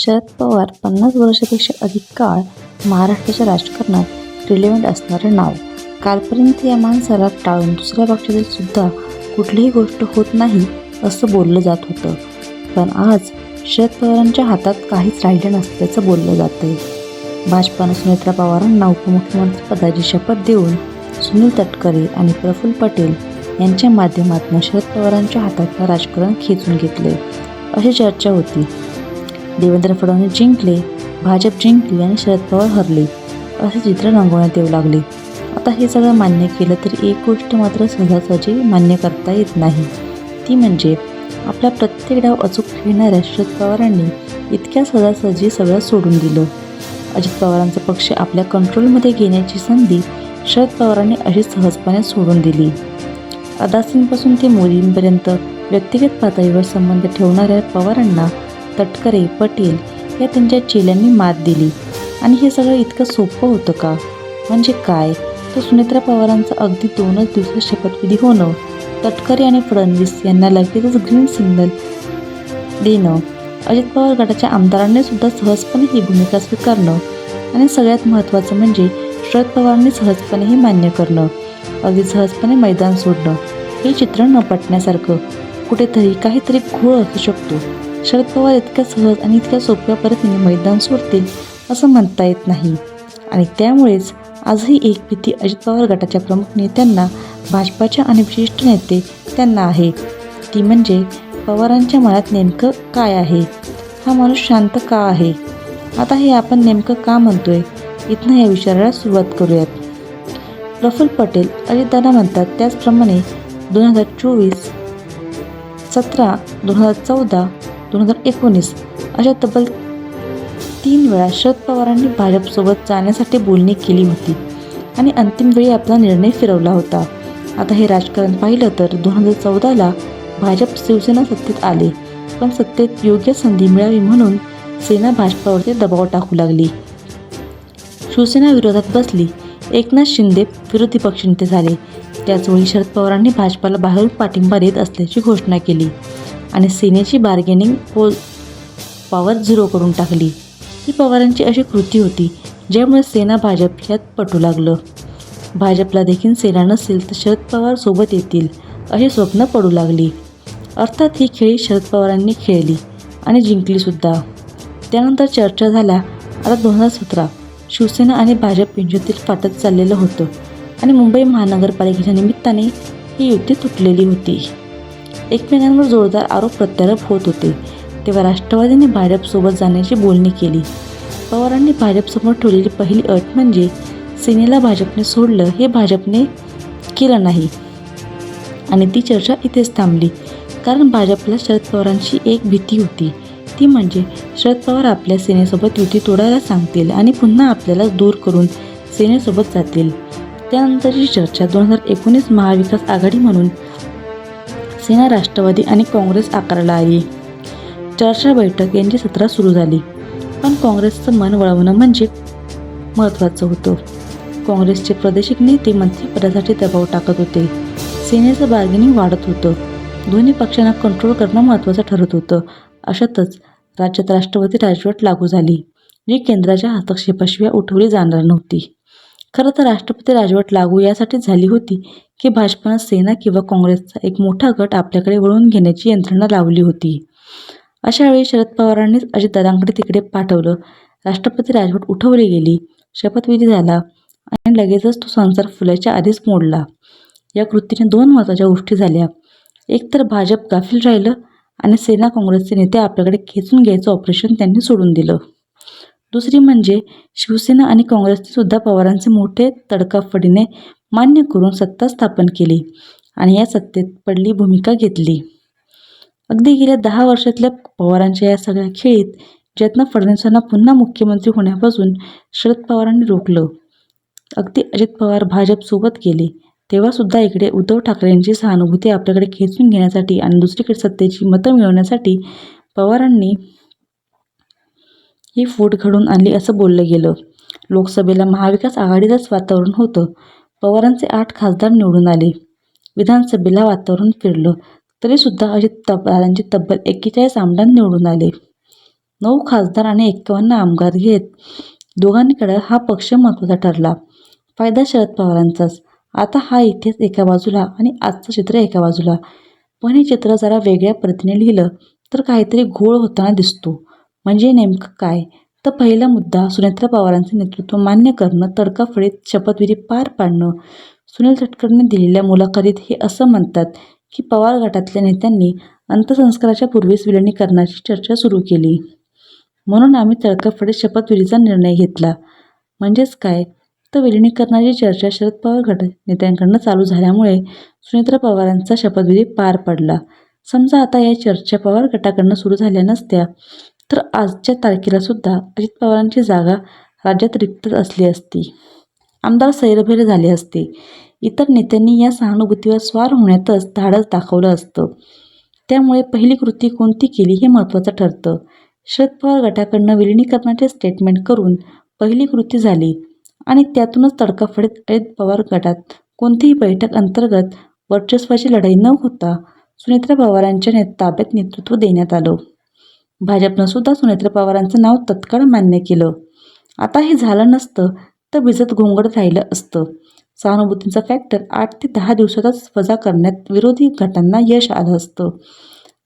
शरद पवार 50 वर्षापेक्षा अधिक काळ महाराष्ट्राच्या राजकारणात रिलेव्हंट असणारे नाव. कालपर्यंत या माणसाला टाळून दुसऱ्या पक्षातील सुद्धा कुठलीही गोष्ट होत नाही असं बोललं जात होतं. पण आज शरद पवारांच्या हातात काहीच राहिलं नसल्याचं बोललं जातंय. भाजपानं सुनेत्रा पवारांना उपमुख्यमंत्रीपदाची शपथ देऊन सुनील तटकरे आणि प्रफुल्ल पटेल यांच्या माध्यमातून शरद पवारांच्या हातातलं राजकारण खेचून घेतले अशी चर्चा होती. देवेंद्र फडणवीस जिंकले, भाजप जिंकली आणि शरद पवार हरले असे चित्र रंगवण्यात येऊ लागले. आता हे सगळं मान्य केलं तरी एक गोष्ट मात्र सहजासहजी मान्य करता येत नाही. ती म्हणजे आपला प्रत्येक डाव अचूक खेळणाऱ्या शरद पवारांनी इतक्या सहजासहजी सगळं सोडून दिलं. अजित पवारांचा पक्ष आपल्या कंट्रोलमध्ये घेण्याची संधी शरद पवारांनी अशी सहजपणे सोडून दिली. अदासींपासून ते मोदींपर्यंत व्यक्तिगत पातळीवर संबंध ठेवणाऱ्या पवारांना तटकरे, पटेल या त्यांच्या चेल्यांनी मात दिली. आणि हे सगळं इतकं सोपं होतं का? म्हणजे काय, तर सुनेत्रा पवारांचा अगदी 2च दिवसात शपथविधी होणं, तटकरे आणि फडणवीस यांना लगेचच ग्रीन सिग्नल देणं, अजित पवार गटाच्या आमदारांनी सुद्धा सहजपणे ही भूमिका स्वीकारणं आणि सगळ्यात महत्त्वाचं म्हणजे शरद पवारांनी सहजपणे हे मान्य करणं, अगदी सहजपणे मैदान सोडणं, हे चित्र न पटण्यासारखं. कुठेतरी काहीतरी घोळ असू शकतो. शरद पवार इतक्या सहज आणि इतक्या सोप्या पद्धतीने मैदान सोडतील असं म्हणता येत नाही. आणि त्यामुळेच आजही एक भीती अजित पवार गटाच्या प्रमुख नेत्यांना, भाजपाच्या आणि विशिष्ट नेते त्यांना आहे. ती म्हणजे पवारांच्या मनात नेमकं काय आहे? हा माणूस शांत का आहे? आता हे आपण नेमकं का म्हणतोय? इथनं या विचाराला सुरुवात करूयात. प्रफुल्ल पटेल अजितदादा म्हणतात त्याचप्रमाणे 2024, 17, 2014, 2019 अशा तब्बल 3 वेळा शरद पवारांनी भाजपसोबत जाण्यासाठी बोलणी केली होती आणि अंतिम वेळी आपला निर्णय फिरवला होता. आता हे राजकारण पाहिलं तर 2014ला भाजप शिवसेना सत्तेत आले, पण सत्तेत योग्य संधी मिळावी म्हणून सेना भाजपावरती दबाव टाकू लागली. शिवसेना विरोधात बसली. एकनाथ शिंदे विरोधी पक्षनेते झाले. त्याचवेळी शरद पवारांनी भाजपाला बाहेरून पाठिंबा देत असल्याची घोषणा केली आणि सेनेची बार्गेनिंग पॉवर 0 करून टाकली. ही पवारांची अशी कृती होती ज्यामुळे सेना भाजप ह्यात पटू लागलं. भाजपला देखील सेना नसेल तर शरद पवार सोबत येतील अशी स्वप्न पडू लागली. अर्थात ही खेळी शरद पवारांनी खेळली आणि जिंकलीसुद्धा. त्यानंतर चर्चा झाल्या. आता 2017 शिवसेना आणि भाजप यांच्यातील फाटत चाललेलं होतं आणि मुंबई महानगरपालिकेच्या निमित्ताने ही युती तुटलेली होती. एकमेकांवर जोरदार आरोप प्रत्यारोप होत होते. तेव्हा राष्ट्रवादीने भाजपसोबत जाण्याची बोलणी केली. पवारांनी भाजपसमोर ठेवलेली पहिली अट म्हणजे सेनेला भाजपने सोडलं हे भाजपने केलं नाही. आणि ती चर्चा इथेच थांबली. कारण भाजपला शरद पवारांची एक भीती होती. ती म्हणजे शरद पवार आपल्या सेनेसोबत युती तोडायला सांगतील आणि पुन्हा आपल्याला दूर करून सेनेसोबत जातील. त्यानंतरची चर्चा 2019 महाविकास आघाडी म्हणून सेना, राष्ट्रवादी आणि काँग्रेस आकाराला आली. चर्चा बैठक यांची सत्र सुरू झाली. पण काँग्रेसचं मन वळवणं म्हणजे महत्त्वाचं होतं. काँग्रेसचे प्रादेशिक नेते मंत्रिपदासाठी दबाव टाकत होते. सेनेचं बार्गेनिंग वाढत होतं. दोन्ही पक्षांना कंट्रोल करणं महत्त्वाचं ठरत होतं. अशातच राज्यात राष्ट्रपती राजवट लागू झाली, जी केंद्राच्या हस्तक्षेपाशिवाय उठवली जाणार नव्हती. खरं तर राष्ट्रपती राजवट लागू यासाठी झाली होती की भाजपनं सेना किंवा काँग्रेसचा एक मोठा गट आपल्याकडे वळवून घेण्याची यंत्रणा लावली होती. अशावेळी शरद पवारांनीच अजितदादांकडे तिकडे पाठवलं. राष्ट्रपती राजवट उठवली गेली, शपथविधी झाला आणि लगेचच तो संसार फुलायच्या आधीच मोडला. या कृतीने 2 महत्त्वाच्या गोष्टी झाल्या. एक तर भाजप गाफील राहिलं आणि सेना, काँग्रेसचे नेते आपल्याकडे खेचून घ्यायचं ऑपरेशन त्यांनी सोडून दिलं. दुसरी म्हणजे शिवसेना आणि काँग्रेसने सुद्धा पवारांचे मोठे तडकाफडीने मान्य करून सत्ता स्थापन केली आणि या सत्तेत पडली भूमिका घेतली. अगदी गेल्या 10 वर्षातल्या पवारांच्या या सगळ्या खेळीत ज्यातनं फडणवीसांना पुन्हा मुख्यमंत्री होण्यापासून शरद पवारांनी रोखलं. अगदी अजित पवार भाजपसोबत गेले तेव्हासुद्धा इकडे उद्धव ठाकरेंची सहानुभूती आपल्याकडे खेचून घेण्यासाठी आणि दुसरीकडे सत्तेची मतं मिळवण्यासाठी पवारांनी ही फूट घडवून आणली असं बोललं गेलं. लोकसभेला महाविकास आघाडीचंच वातावरण होतं. पवारांचे 8 खासदार निवडून आले. विधानसभेला वातावरण फिरलं तरीसुद्धा अजित पवारांचे तब्बल 41 आमदार निवडून आले. 9 खासदार आणि 51 आमदार घेत दोघांकडे हा पक्ष महत्त्वाचा ठरला. फायदा शरद पवारांचाच. आता हा इतिहास एका बाजूला आणि आजचं चित्र एका बाजूला. पण हे चित्र जरा वेगळ्या पद्धतीने लिहिलं तर काहीतरी घोळ होताना दिसतो. म्हणजे नेमकं काय? तर पहिला मुद्दा सुनेत्रा पवारांचे नेतृत्व मान्य करणं, तडकाफडीत शपथविधी पार पाडणं. सुनील तटकरेंनी दिलेल्या मुलाखतीत हे असं म्हणतात की पवार गटातल्या नेत्यांनी अंत्यसंस्काराच्या पूर्वीच विलिनीकरणाची चर्चा सुरू केली. म्हणून आम्ही तडकाफडीत शपथविधीचा निर्णय घेतला. म्हणजेच काय? तर विलिनीकरणाची चर्चा शरद पवार गट नेत्यांकडून चालू झाल्यामुळे सुनेत्रा पवारांचा शपथविधी पार पडला. समजा आता या चर्चा पवार गटाकडून सुरू झाल्या नसत्या तर आजच्या तारखेला सुद्धा अजित पवारांची जागा राज्यात रिक्त असली असती. आमदार सैरभैर झाले असते. इतर नेत्यांनी या सहानुभूतीवर स्वार होण्यातच धाडस दाखवलं असतं. त्यामुळे पहिली कृती कोणती केली हे महत्त्वाचं ठरतं. शरद पवार गटाकडून विलिनीकरणाचे स्टेटमेंट करून पहिली कृती झाली आणि त्यातूनच तडकाफडीत अजित पवार गटात कोणतीही बैठक अंतर्गत वर्चस्वाची लढाई न होता सुनेत्रा पवारांच्या ताब्यात नेतृत्व देण्यात आलं. भाजपनं सुद्धा सुनेत्रा पवारांचं नाव तत्काळ मान्य केलं. आता हे झालं नसतं तर भिजत घोंगड राहिलं असतं. सहानुभूतीचा फॅक्टर 8 ते 10 दिवसातच वजा करण्यात विरोधी गटांना यश आलं असतं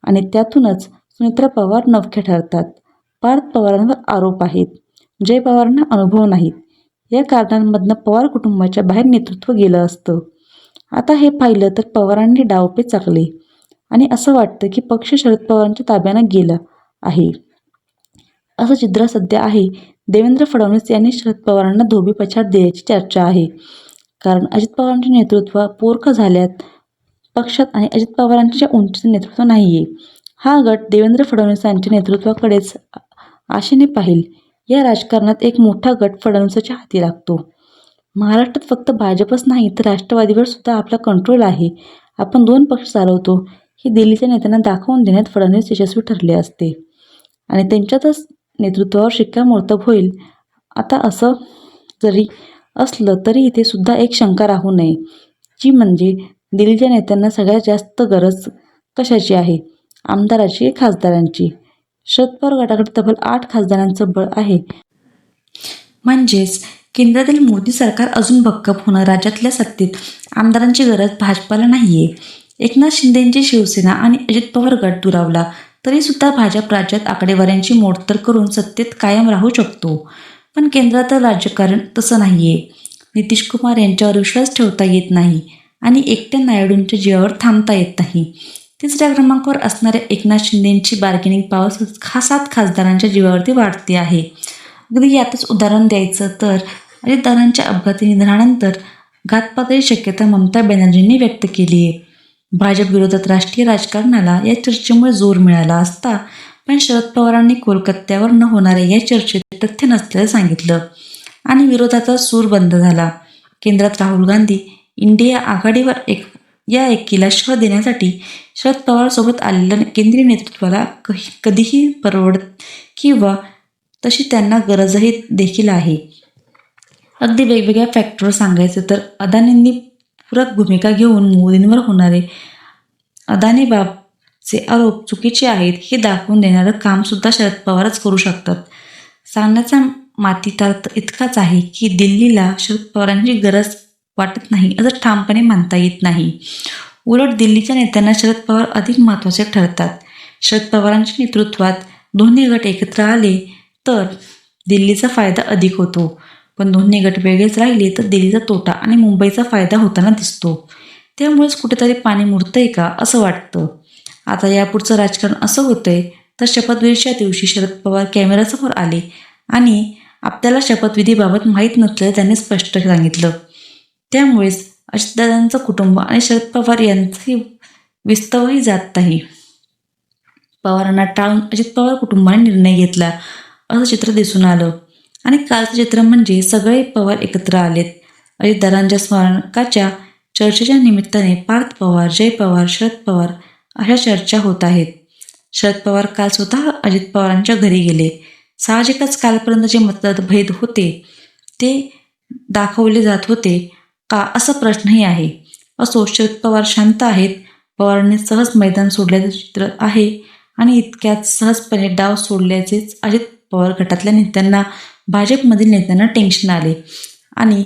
आणि त्यातूनच सुनेत्रा पवार नवख्या ठरतात. पार्थ पवारांवर आरोप आहेत. जय पवारांना अनुभव नाहीत. या कारणांमधनं पवार कुटुंबाच्या बाहेर नेतृत्व गेलं असतं. आता हे पाहिलं तर पवारांनी डावपेच आखले आणि असं वाटतं की पक्ष शरद पवारांच्या ताब्यानं गेला आहे असं चित्र सध्या आहे. देवेंद्र फडणवीस यांनी शरद पवारांना धोबीपछाड दिल्याची चर्चा आहे. कारण अजित पवारांचे नेतृत्व पोरकं झाल्यात पक्षात आणि अजित पवारांच्या उंचीचं नेतृत्व नाही आहे. हा गट देवेंद्र फडणवीसांच्या नेतृत्वाकडेच आशेने पाहिल. या राजकारणात एक मोठा गट फडणवीसाच्या हाती लागतो. महाराष्ट्रात फक्त भाजपच नाही तर राष्ट्रवादीवर सुद्धा आपला कंट्रोल आहे. आपण 2 पक्ष चालवतो हे दिल्लीच्या नेत्यांना दाखवून देण्यात फडणवीस यशस्वी ठरले असते आणि त्यांच्यातच नेतृत्वावर शिक्कामोर्तब होईल. आता असं जरी असलं तरी इथे सुद्धा एक शंका राहू नये, जी म्हणजे दिल्लीच्या नेत्यांना सगळ्यात जास्त गरज कशाची आहे? आमदाराची की खासदारांची? शरद पवार गटाकडे तब्बल 8 खासदारांचं बळ आहे. म्हणजेच केंद्रातील मोदी सरकार अजून भक्कम होणं. राज्यातल्या सत्तेत आमदारांची गरज भाजपाला नाहीये. एकनाथ शिंदेंची शिवसेना आणि अजित पवार गट दुरावला तरी सुद्धा भाजप राज्यात आकडेवाऱ्यांची मोडतोड करून सत्तेत कायम राहू शकतो. पण केंद्रातील राजकारण तसं नाहीये. नितीश कुमार यांच्यावर विश्वास ठेवता येत नाही आणि एकट्या नायडूंच्या जीवावर थांबता येत नाही. तिसऱ्या क्रमांकावर असणाऱ्या एकनाथ शिंदेंची बार्गेनिंग पॉवर 7 खासदारांच्या जीवावरती वाढते आहे. अगदी यातच उदाहरण द्यायचं तर अजितदादांच्या अपघाती निधनानंतर घातपाताची शक्यता ममता बॅनर्जींनी व्यक्त केली आहे. भाजप विरोधात राष्ट्रीय राजकारणाला या चर्चेमुळे जोर मिळाला असता पण शरद पवारांनी कोलकात्यावर न होणाऱ्या या चर्चेत तथ्य नसल्याचं सांगितलं आणि विरोधाचा सूर बंद झाला. केंद्रात राहुल गांधी इंडिया आघाडीवर या एकीला शह देण्यासाठी शरद पवारसोबत आलेल्या केंद्रीय नेतृत्वाला कधीही परवडत किंवा तशी त्यांना गरजही देखील आहे. अगदी वेगवेगळ्या फॅक्टरवर सांगायचं तर अदानींनी पूरक भूमिका घेऊन मोदींवर होणारे अदानीबाबतचे आरोप चुकीचे आहेत हे दाखवून देणारं कामसुद्धा शरद पवारच करू शकतात. सांगण्याचा मातीतार्थ इतकाच आहे की दिल्लीला शरद पवारांची गरज वाटत नाही असं ठामपणे म्हणता येत नाही. उलट दिल्लीच्या नेत्यांना शरद पवार अधिक महत्त्वाचे ठरतात. शरद पवारांच्या नेतृत्वात दोन्ही गट एकत्र आले तर दिल्लीचा फायदा अधिक होतो. पण दोन्ही गट वेगळेच राहिले तर दिल्लीचा तोटा आणि मुंबईचा फायदा होताना दिसतो. त्यामुळेच कुठेतरी पाणी मुरतंय का असं वाटतं. आता यापुढचं राजकारण असं होतंय तर शपथविधीच्या दिवशी शरद पवार कॅमेऱ्यासमोर आले आणि आपल्याला शपथविधीबाबत माहीत नसल्याचं त्यांनी स्पष्ट सांगितलं. त्यामुळेच अजितदादांचं कुटुंब आणि शरद पवार यांचंही विस्तवही जात नाही. पवारांना टाळून अजित पवार कुटुंबाने निर्णय घेतला असं चित्र दिसून आलं आणि कालचं चित्र म्हणजे सगळे पवार एकत्र आलेत. अजितदादांच्या स्मारकाच्या चर्चेच्या निमित्ताने पार्थ पवार, जय पवार, शरद पवार अशा चर्चा होत आहेत. शरद पवार काल स्वतः अजित पवारांच्या घरी गेले. साहजिकच कालपर्यंत जे मतभेद होते ते दाखवले जात होते का असा प्रश्नही आहे. असो, शरद पवार शांत आहेत. पवारांनी सहज मैदान सोडल्याचं चित्र आहे आणि इतक्यात सहजपणे डाव सोडल्याचेच अजित पवार गटातल्या नेत्यांना, भाजपमधील नेत्यांना टेन्शन आले. आणि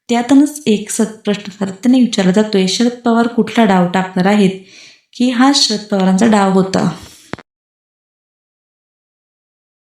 त्यातूनच एक प्रश्न सातत्याने विचारला जातोय, शरद पवार कुठला डाव टाकणार आहेत, की हा शरद पवारांचा डाव होता.